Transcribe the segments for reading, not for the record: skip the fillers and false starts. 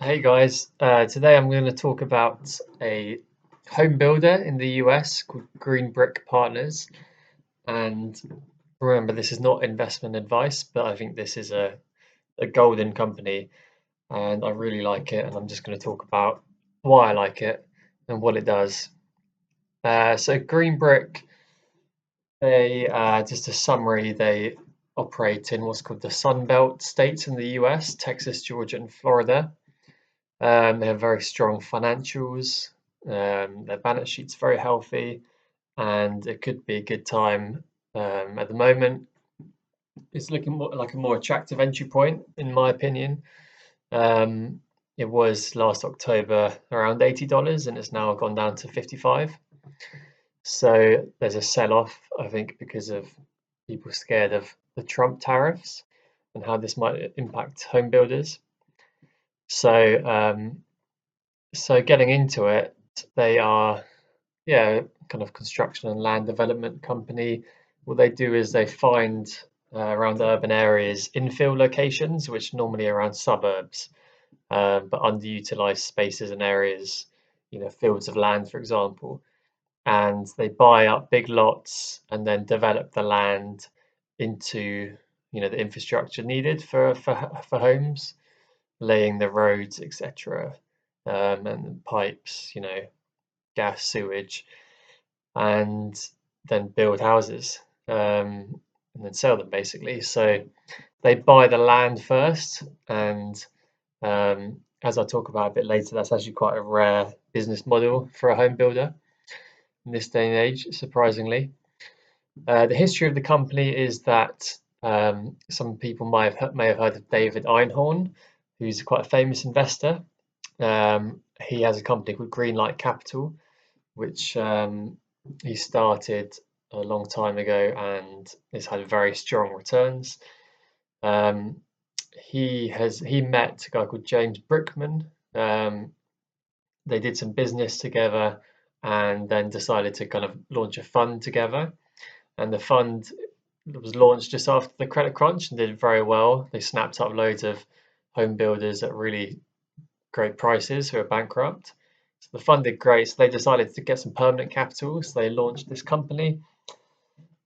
Hey guys, today I'm going to talk about a home builder in the US called Green Brick Partners. And remember, this is not investment advice, but I think this is a golden company and I really like it. And I'm just going to talk about why I like it and what it does. So, Green Brick, just a summary, they operate in what's called the Sun Belt states in the US: Texas, Georgia, and Florida. They have very strong financials. Their balance sheet's very healthy, and it could be a good time. At the moment, it's looking more like a more attractive entry point, in my opinion. Um, it was last October around $80, and it's now gone down to 55. So there's a sell-off, I think, because of people scared of the Trump tariffs and how this might impact home builders. So So getting into it, they are, yeah, kind of construction and land development company. What they do is they find around urban areas infill locations, which normally are around suburbs, but underutilized spaces and areas, fields of land, for example. And they buy up big lots and then develop the land into, the infrastructure needed for homes, laying the roads, etc., and pipes, gas, sewage, and then build houses, and then sell them basically. So they buy the land first, and as I'll talk about a bit later, that's actually quite a rare business model for a home builder in this day and age, surprisingly. The history of the company is that some people may have heard of David Einhorn, who's quite a famous investor. He has a company called Greenlight Capital, which he started a long time ago and has had very strong returns. Um, he met a guy called James Brickman. Um, they did some business together and then decided to kind of launch a fund together. And the fund was launched just after the credit crunch and did very well. They snapped up loads of home builders at really great prices who are bankrupt. So the fund did great. So they decided to get some permanent capital. So they launched this company,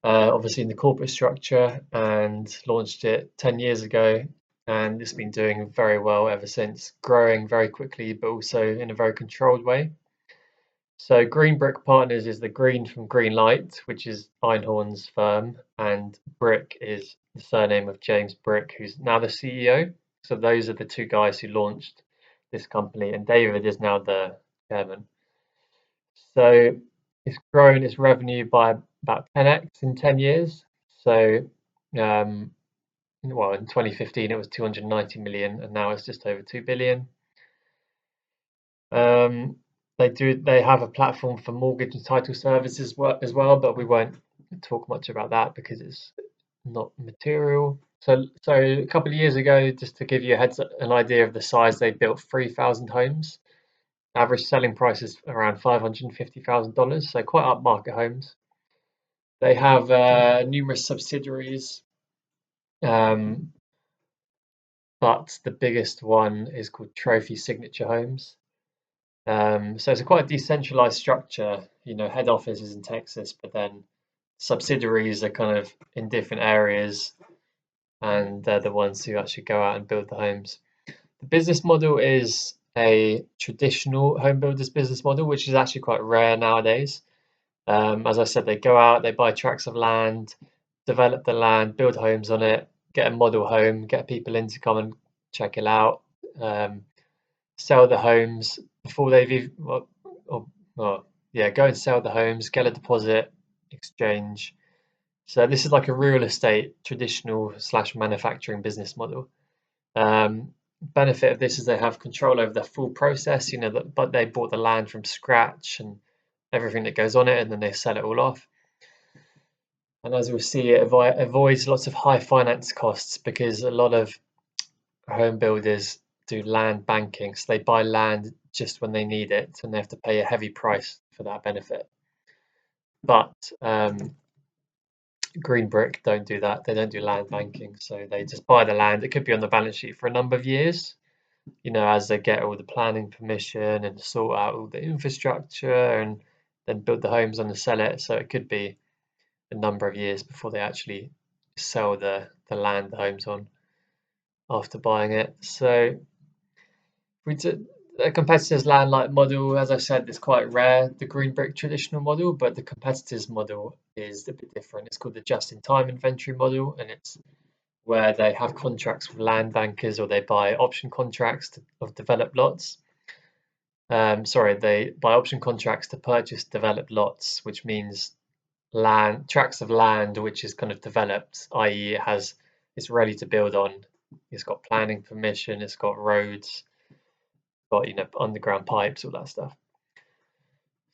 obviously in the corporate structure, and launched it 10 years ago. And it's been doing very well ever since, growing very quickly, but also in a very controlled way. So Green Brick Partners is the green from Green Light, which is Einhorn's firm, and Brick is the surname of James Brick, who's now the CEO. So those are the two guys who launched this company, and David is now the chairman. So it's grown its revenue by about 10x in 10 years. So, um, well, in 2015 it was 290 million, and now it's just over 2 billion. Um, they have a platform for mortgage and title services as well, but we won't talk much about that because it's not material. So a couple of years ago, just to give you an idea of the size, they built 3,000 homes. Average selling price is around $550,000, so quite upmarket homes. They have numerous subsidiaries, um, but the biggest one is called Trophy Signature Homes. So it's a quite decentralized structure. Head office is in Texas, but then subsidiaries are kind of in different areas, and they're the ones who actually go out and build the homes. The business model is a traditional home builders business model, which is actually quite rare nowadays. As I said, they go out, they buy tracts of land, develop the land, build homes on it, get a model home, get people in to come and check it out, um, sell the homes before they've even, yeah, go and sell the homes, get a deposit, exchange. So this is like a real estate traditional slash manufacturing business model. Benefit of this is they have control over the full process, but they bought the land from scratch and everything that goes on it, and then they sell it all off. And as we'll see, it avoids lots of high finance costs because a lot of home builders do land banking. So they buy land just when they need it and they have to pay a heavy price for that benefit. But Green Brick don't do that. They don't do land banking. So they just buy the land. It could be on the balance sheet for a number of years. as they get all the planning permission and sort out all the infrastructure and then build the homes and sell it. So it could be a number of years before they actually sell the land the home's on after buying it. So we did a competitor's land light model, as I said, is quite rare, the green brick traditional model, but the competitor's model is a bit different. It's called the just-in-time inventory model, and it's where they have contracts with land bankers or they buy option contracts of developed lots. They buy option contracts to purchase developed lots, which means tracts of land which is kind of developed, i.e., it's ready to build on. It's got planning permission, it's got roads, got underground pipes, all that stuff.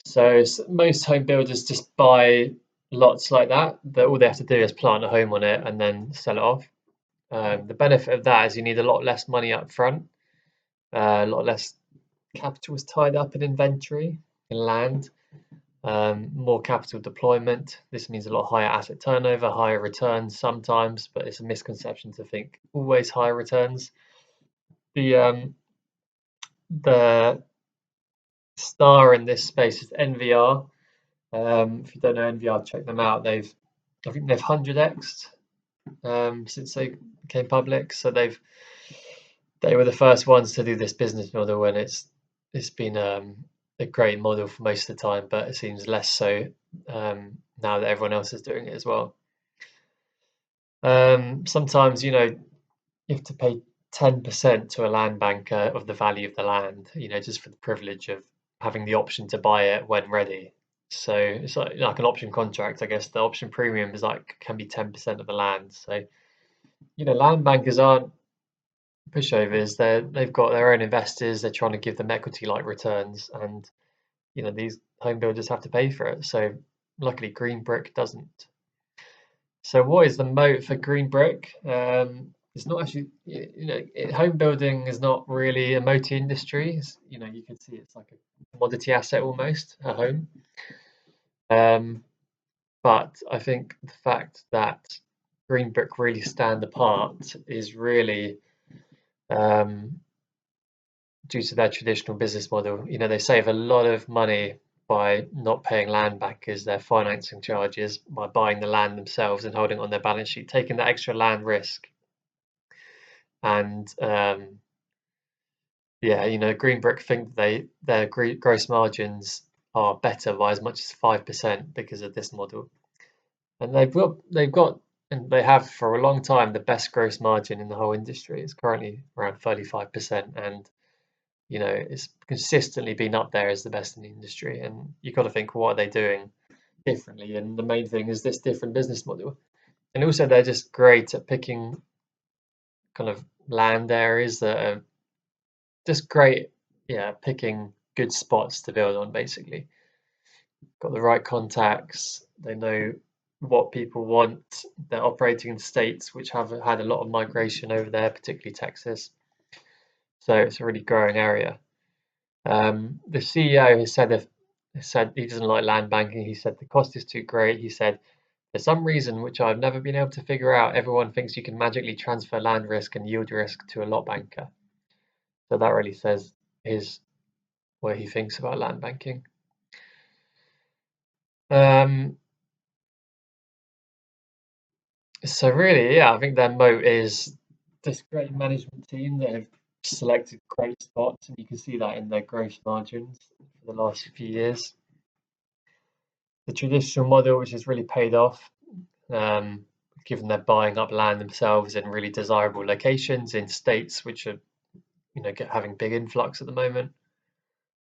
So most home builders just buy lots like that. All they have to do is plant a home on it and then sell it off. The benefit of that is you need a lot less money up front, a lot less capital is tied up in inventory in land, more capital deployment. This means a lot higher asset turnover, higher returns sometimes, but it's a misconception to think always higher returns. The star in this space is NVR. If you don't know NVR, check them out. I think they've 100x since they became public. So they were the first ones to do this business model, and it's been a great model for most of the time, but it seems less so now that everyone else is doing it as well. Sometimes you have to pay 10% to a land banker of the value of the land, just for the privilege of having the option to buy it when ready. So it's like an option contract, I guess. The option premium can be 10% of the land. So land bankers aren't pushovers. They've got their own investors. They're trying to give them equity-like returns, and these home builders have to pay for it. So luckily, Green Brick doesn't. So what is the moat for Green Brick? It's not actually, home building is not really a moaty industry. You can see it's like a commodity asset almost, a home. But I think the fact that Green Brick really stand apart is really due to their traditional business model. They save a lot of money by not paying land bankers their financing charges, by buying the land themselves and holding it on their balance sheet, taking that extra land risk. And Green Brick think their gross margins are better by as much as 5% because of this model. And they've got and they have for a long time the best gross margin in the whole industry. It's currently around 35%, and it's consistently been up there as the best in the industry. And you've got to think, what are they doing differently? And the main thing is this different business model. And also, they're just great at picking kind of land areas that are just great, picking good spots to build on, basically. Got the right contacts, they know what people want. They're operating in states which have had a lot of migration over there, particularly Texas. So it's a really growing area. The CEO has said he doesn't like land banking. He said the cost is too great. He said, for some reason which I've never been able to figure out, everyone thinks you can magically transfer land risk and yield risk to a lot banker. So that really says what he thinks about land banking. So really, I think their moat is this great management team that have selected great spots, and you can see that in their gross margins for the last few years. The traditional model, which has really paid off, given they're buying up land themselves in really desirable locations in states which are, having big influx at the moment.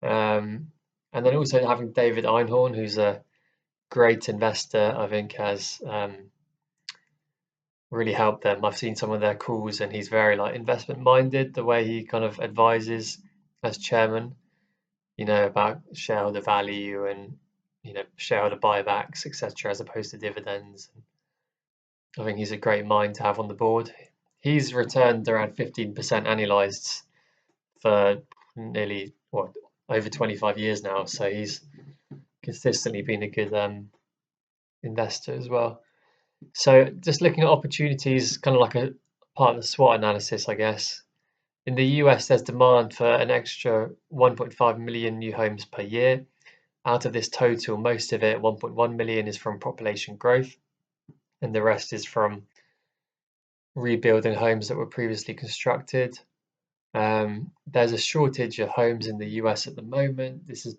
And then also having David Einhorn, who's a great investor, I think has really helped them. I've seen some of their calls, and he's very investment minded, the way he kind of advises as chairman, about shareholder value and shareholder buybacks, etc., as opposed to dividends. I think he's a great mind to have on the board. He's returned around 15% annualized for nearly over 25 years now, so he's consistently been a good investor as well. So just looking at opportunities, kind of like a part of the SWOT analysis, I guess. In the US, there's demand for an extra 1.5 million new homes per year. Out of this total, most of it, 1.1 million, is from population growth, and the rest is from rebuilding homes that were previously constructed. There's a shortage of homes in the US at the moment. This is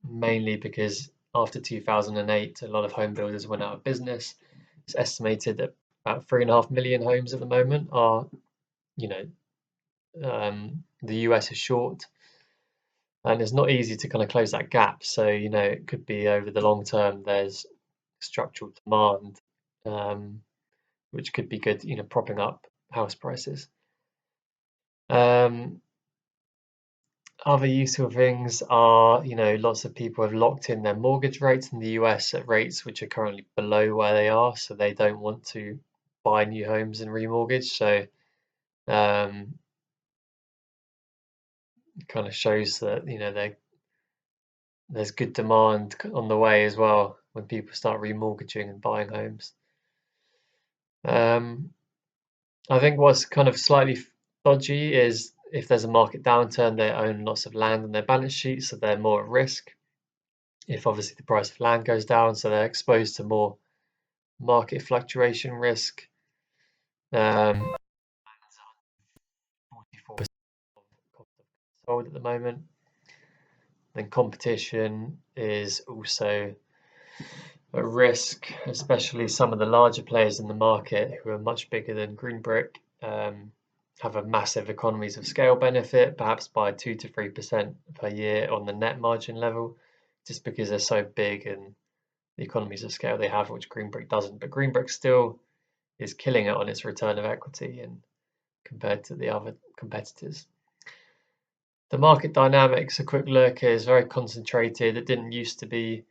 mainly because after 2008, a lot of home builders went out of business. It's estimated that about 3.5 million homes at the moment are, the US is short, and it's not easy to kind of close that gap. So, it could be over the long term, there's structural demand, which could be good, propping up house prices. Other useful things are, lots of people have locked in their mortgage rates in the US at rates which are currently below where they are, so they don't want to buy new homes and remortgage. So it kind of shows that, there's good demand on the way as well when people start remortgaging and buying homes. I think what's kind of slightly dodgy is if there's a market downturn, they own lots of land on their balance sheet, so they're more at risk. If obviously the price of land goes down, so they're exposed to more market fluctuation risk. 44% of cost of goods sold at the moment. Then competition is also a risk, especially some of the larger players in the market who are much bigger than Green Brick, have a massive economies of scale benefit, perhaps by 2 to 3% per year on the net margin level, just because they're so big and the economies of scale they have, which Green Brick doesn't. But Green Brick still is killing it on its return of equity and compared to the other competitors. The market dynamics, a quick look, is very concentrated. It didn't used to be.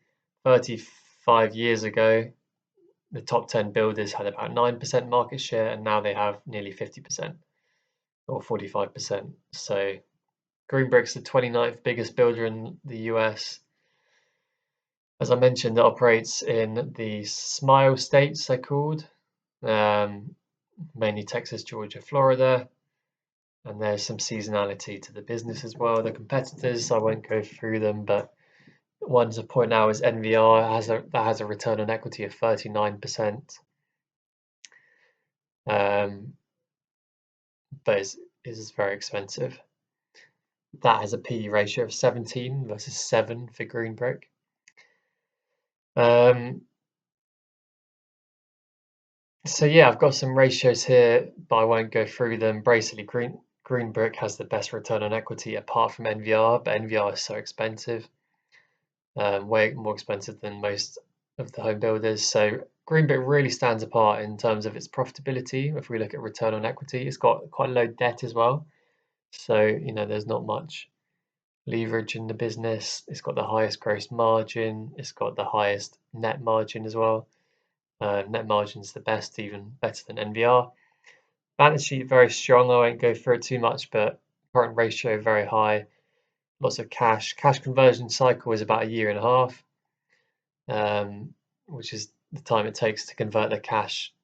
35 years ago, the top 10 builders had about 9% market share, and now they have nearly 50% or 45%. So Green Brick's the 29th biggest builder in the US. As I mentioned, it operates in the Smile states, they're called, mainly Texas, Georgia, Florida. And there's some seasonality to the business as well. The competitors, I won't go through them, but one to point out is NVR that has a return on equity of 39%, but is very expensive. That has a PE ratio of 17 versus 7 for Green Brick. So yeah, I've got some ratios here, but I won't go through them. Basically, Green Brick has the best return on equity apart from NVR, but NVR is so expensive. Way more expensive than most of the home builders. So Green Brick really stands apart in terms of its profitability. If we look at return on equity, it's got quite low debt as well. So, there's not much leverage in the business. It's got the highest gross margin. It's got the highest net margin as well. Net margin's the best, even better than NVR. Balance sheet very strong. I won't go through it too much, but current ratio very high. Lots of cash. Cash conversion cycle is about 1.5 years, which is the time it takes to convert the cash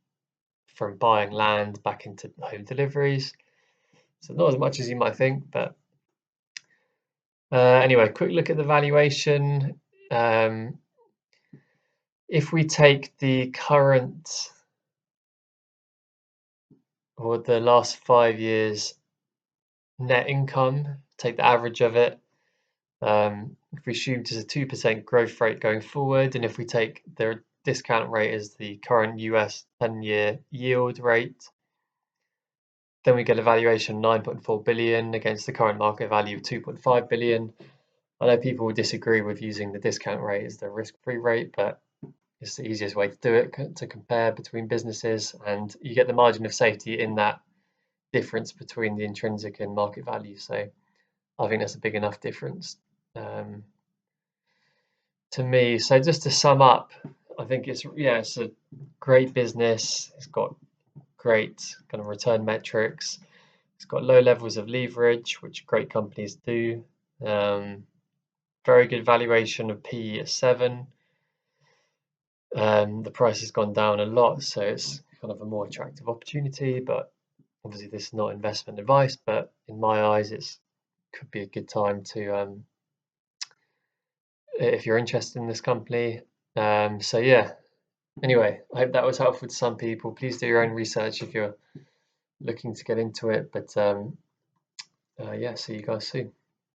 from buying land back into home deliveries. So not as much as you might think, but anyway, quick look at the valuation. If we take the current or the last 5 years net income, take the average of it, if we assume there's a 2% growth rate going forward, and if we take the discount rate as the current US 10-year yield rate, then we get a valuation of 9.4 billion against the current market value of 2.5 billion. I know people will disagree with using the discount rate as the risk-free rate, but it's the easiest way to do it, to compare between businesses, and you get the margin of safety in that difference between the intrinsic and market value. So I think that's a big enough difference to me. So just to sum up, I think it's a great business. It's got great kind of return metrics. It's got low levels of leverage, which great companies do. Very good valuation of PE at 7. The price has gone down a lot, so it's kind of a more attractive opportunity, but Obviously, this is not investment advice, but in my eyes, could be a good time to if you're interested in this company. So yeah. Anyway, I hope that was helpful to some people. Please do your own research if you're looking to get into it. But yeah, see you guys soon.